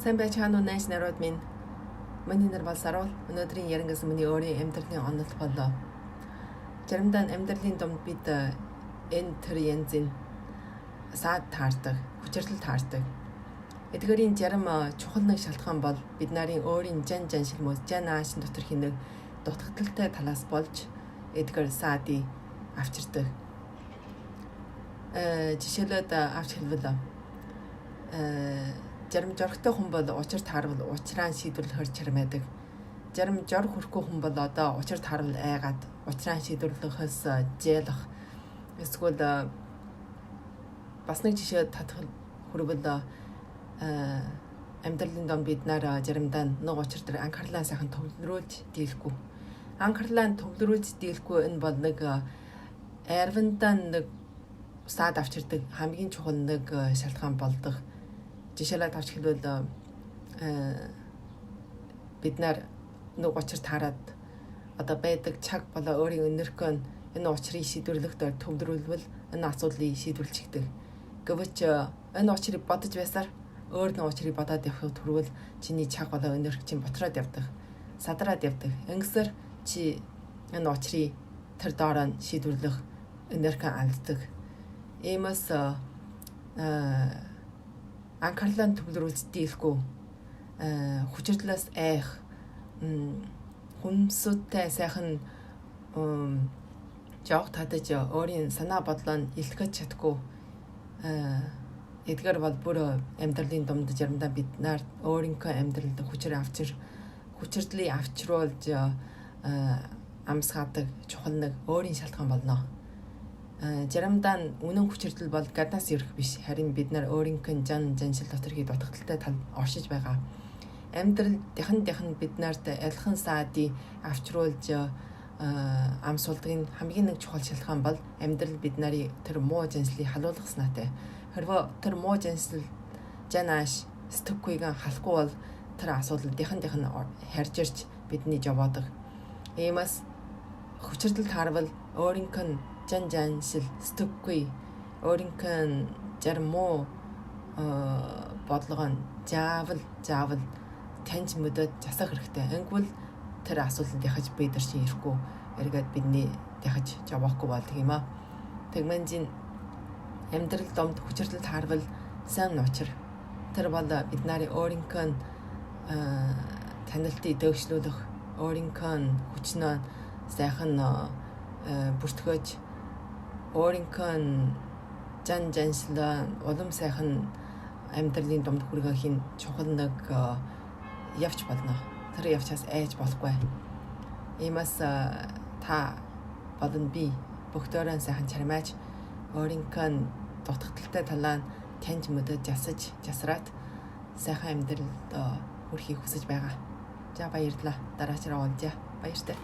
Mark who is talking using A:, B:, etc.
A: Сайн байцгаана уу найз нарууд минь. Миний нэр бол Сарвал. Өнөөдрийн ярингаас миний өөрийн амьдралын онол болоо. Заримдаа амьдралын дунд бид энэ төр янзын саад таардаг, хүчрэл таардаг. Эдгээрийн зарим чухал нэг шалтгаан бол бид нарын өөрийн жан шилмөс, жан аашин дотор хинэг дутагдaltaй талаас болж эдгээр саадыг авчирдаг. Жишээлбэл авч хэлбэл зарим жоргтой хүн бол учир таарвал учраа шийдвэрлэхээр чармайдаг. Зарим жор хүрхгүй хүн бол одоо учир таарвал айгаад учраа шийдвэрлэхээс зээлах. Эсвэл бас нэг жишээ татах хүрвэл амьдралын донд бид нар заримдаа нэг учир дээр анхаарлаа сайхан төвлөрүүлж дийлэхгүй. Анхаарлаа төвлөрүүлж дийлэхгүй энэ бол нэг арвиндаа нэг саад авчирдаг хамгийн чухал нэг шалтгаан болдог. Жишээлбэл авч хэлбэл бид нар нэг учир таарад одоо байдаг цаг болоо өөрийн өнөрхөө энэ учрыг шийдвэрлэхдээ төвлөрүүлвэл энэ асуудлыг шийдвэрлчихдэг. Гэвч энэ учрыг бодож байсаар өөр нэг учрыг бодоод явахд түрвэл чиний цаг болоо өнөрх чинь ботроод явдаг. Садраад явдаг. Ингэсээр чи энэ учрыг тэр доороо шийдвэрлэх өнөрхөө алддаг. Иймээс анхаарлаа төвлөрүүлж дийлэхгүй хүчрлээс айх хүнсүттэй сайхан жоох татаж өөрийн санаа бодлоо илтгэж чадахгүй эдгээр бол бүр амьдралын дунд заримдаа бид нар өөрийнхөө амьдралд хүчрдлийг авчруулж амсгаадаг чухал нэг өөрийн шалтгаан болно. Заримдаа үнэн хүчрдэл бол гаднаас ирэх биш, харин бид нар өөрийнхөө жан шил доторхий дутагдaltaй тал оршиж байгаа. Амьдрал дахин бид нарт адилхан саадыг авчруулж амсуулдаг хамгийн нэг чухал шалтгаан бол амьдрал бид нарын тэр муу жанслыг халуулах санаатай. Хэрвээ тэр муу жанслал жанааш сэтгэхүйг халахгүй бол тэр асуудал дахин харж ирж бидний жаваадаг. Иймээс хүчрдэл таарвал өөрийнхөө жан шил сэтгэхгүй өөрийнхөө зарим муу бодлогоо заавал таньж мэдээд засах хэрэгтэй. Ингэвэл тэр асуудал дахиж бид нар чинь ирэхгүй эргээд бидний дахиж жавахгүй болдог юм аа. Тэгмэнжин амьдрал домд хүчрдэл таарвал сайн учир. Тэр бол бид нарын өөрийнхөө танилтыг дэвшлүүлэх, өөрийнхөө хүчнээ сайхан бүртгэж өөрийнхөө жан шилээ улам сайхан амьдралын дунд хүргэхийн чухал нэг явж болно. Тэр явчаас айж болохгүй. Иймээс та болон би бүгдээрээ сайхан чармааж өөрийнхөө дутагдaltaй талаа таньж мэдэж жасраад сайхан амьдралд хүрэхийг хүсэж байгаа. За баярлалаа. Дараач руу уулзъя. Баяртай.